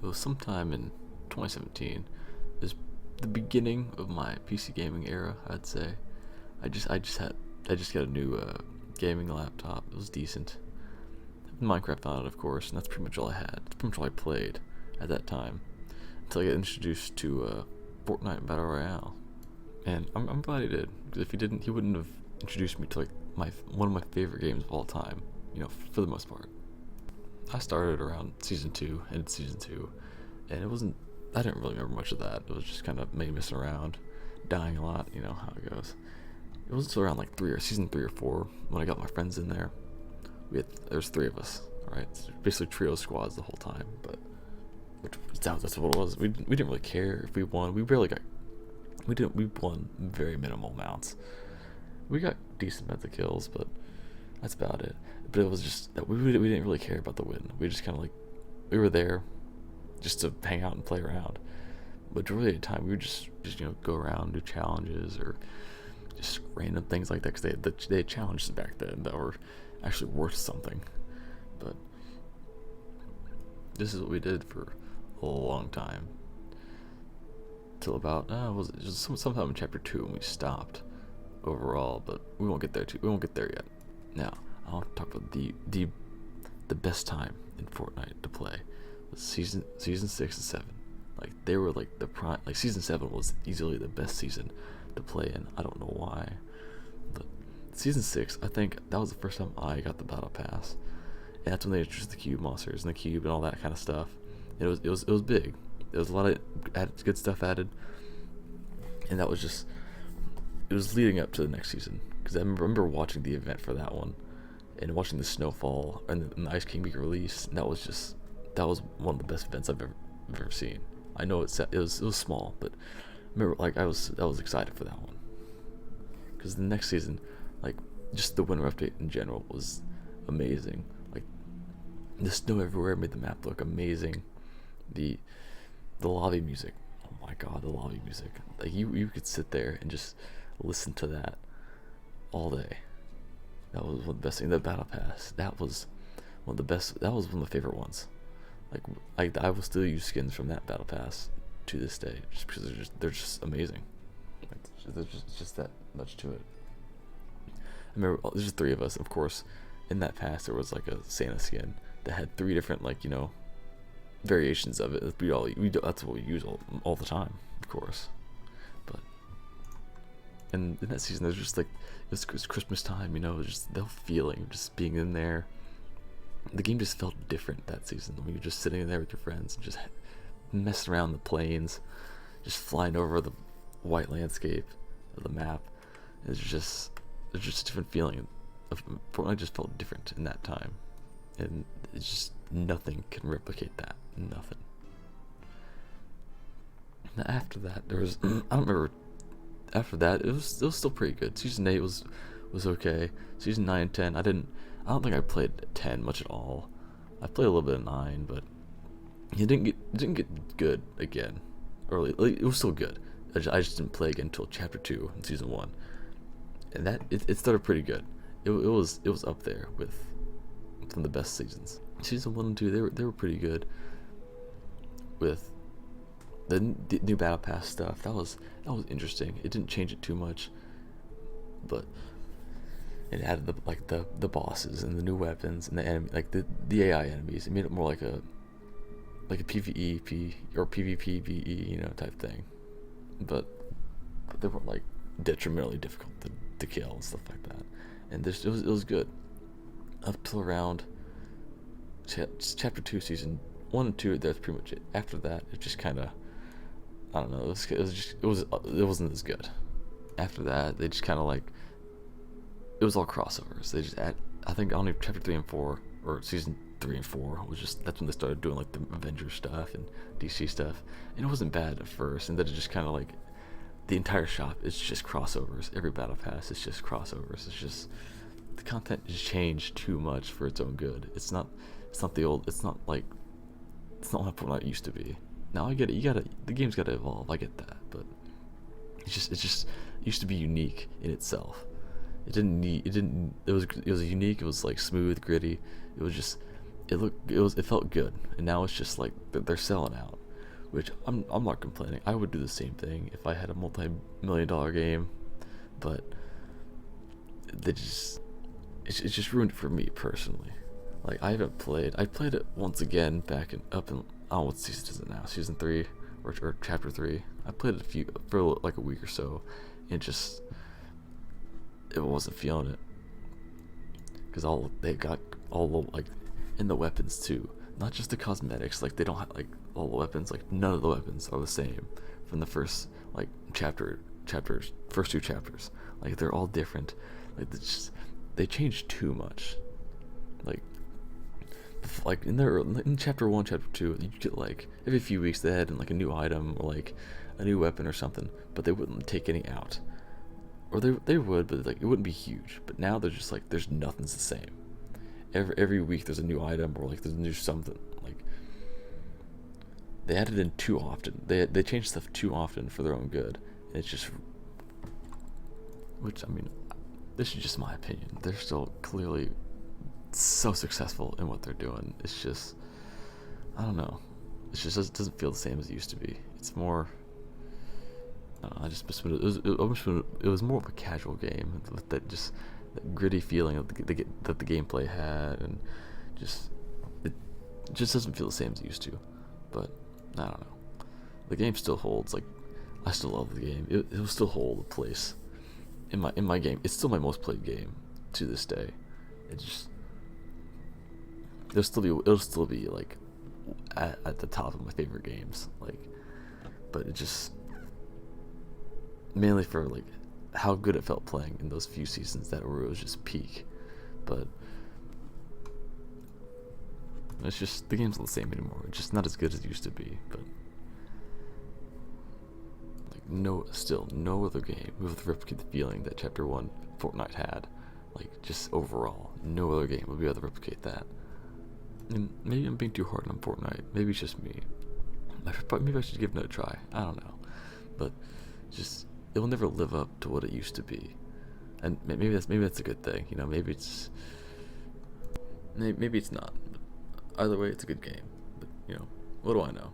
It was sometime in 2017. It was the beginning of my PC gaming era, I'd say. I just got a new gaming laptop. It was decent. Minecraft on it, of course, and that's pretty much all I had. That's pretty much all I played at that time until I got introduced to Fortnite Battle Royale. And I'm glad he did, because if he didn't, he wouldn't have introduced me to like my one of my favorite games of all time. For the most part. I started around season two, ended season two, and it wasn't. I didn't really remember much of that. It was just kind of me messing around, dying a lot. You know how it goes. It was until around like season 3 or 4 when I got my friends in there. There's 3 of us, right? It's basically trio squads the whole time, but that's what it was. We didn't really care if we won. We won very minimal amounts. We got decent amounts of kills, but that's about it. But it was just that we didn't really care about the win. We just kind of like, we were there just to hang out and play around. Majority of the time, we would just go around, do challenges or just random things like that, because they had challenges back then that were actually worth something. But this is what we did for a long time, till about was it just sometime in chapter 2 when we stopped overall. But we won't get there yet. Now I want to talk about the best time in Fortnite to play was season 6 and 7. Like they were like the prime. Like season 7 was easily the best season to play in. I don't know why, but season 6, I think that was the first time I got the battle pass, and that's when they introduced the cube monsters and the cube and all that kind of stuff. It was big. There was a lot of good stuff added, and that was just, it was leading up to the next season, because I remember watching the event for that one and watching the snowfall and the Ice King be released, and that was one of the best events I've ever seen. I know it was small, but I remember like I was excited for that one, because the next season, like just the winter update in general was amazing. Like the snow everywhere made the map look amazing. The lobby music, oh my god, the lobby music, like you could sit there and just listen to that all day. That was one of the best things. The battle pass, that was one of the best. That was one of the favorite ones. Like I will still use skins from that battle pass to this day, just because they're just amazing. Like, there's just that much to it. I remember there's just 3 of us, of course. In that pass, there was like a Santa skin that had 3 different variations of it. That's what we use all the time, of course. But and in that season, there's just like it was Christmas time, just the feeling of just being in there. The game just felt different that season when you're just sitting in there with your friends and just messing around the plains, just flying over the white landscape of the map. There's just a different feeling. Fortnite just felt different in that time, and it's just nothing can replicate that. Nothing. Now after that, there was I don't remember. After that, it was still pretty good. Season 8 was okay. Season 9 and 10, I don't think I played 10 much at all. I played a little bit of 9, but it didn't get good again early. Like, it was still good. I just didn't play again until chapter 2 in season 1, and it started pretty good. It was up there with some of the best seasons. Season 1 and 2, they were pretty good. With the new battle pass stuff, that was interesting. It didn't change it too much, but it added the bosses and the new weapons and the enemy, like the AI enemies. It made it more like a PvE or PvP type thing, but they weren't like detrimentally difficult to kill and stuff like that. And it was good up till around chapter 2, season 1 and 2. That's pretty much it. After that, it just kind of, I don't know. It wasn't as good. After that, they just kind of like, it was all crossovers. They just I think only chapter 3 and 4, or season 3 and 4 was just, that's when they started doing like the Avengers stuff and DC stuff, and it wasn't bad at first. And then it just kind of like, the entire shop is just crossovers. Every battle pass is just crossovers. It's just, the content has changed too much for its own good. It's not the old. It's not like Fortnite used to be. Now I get it. The game's gotta evolve. I get that, but it used to be unique in itself. It was unique. It was like smooth, gritty. It it felt good, and now it's just like they're selling out, which I'm not complaining. I would do the same thing if I had a multi-million-dollar game, but they just it just ruined it for me personally. Like I played it once again back in up in, I don't know what season is it now, season 3 or chapter 3. I played it a few for like a week or so, and just it wasn't feeling it, because all they got all the, like, in the weapons too, not just the cosmetics. Like they don't have like all the weapons. Like none of the weapons are the same from the first like first 2 chapters. Like they're all different. Like they changed too much. Like in chapter 1, chapter 2, you get like every few weeks they had like a new item or like a new weapon or something, but they wouldn't take any out, or they would, but like it wouldn't be huge. But now they're just like there's nothing's the same. Every week there's a new item, or like there's a new something. Like they added in too often. They change stuff too often for their own good, and it's just, which I mean, this is just my opinion. They're still clearly so successful in what they're doing. It's just, I don't know. It just doesn't feel the same as it used to be. It's more, I don't know, I just miss it was more of a casual game with that gritty feeling of that the gameplay had, and just it just doesn't feel the same as it used to. But I don't know. The game still holds. Like I still love the game. It will still hold a place in my game. It's still my most played game to this day. It just it'll still be like at the top of my favorite games. Like, but it just mainly for like how good it felt playing in those few seasons that where it was just peak. But it's just the game's not the same anymore. It's just not as good as it used to be. But like no other game will replicate the feeling that Chapter 1 Fortnite had. Like just overall, no other game will be able to replicate that. And maybe I'm being too hard on Fortnite. Maybe it's just me. Maybe I should give it a try. I don't know. But just it will never live up to what it used to be. And maybe that's a good thing. You know, maybe it's not. But either way, it's a good game. But you know, what do I know?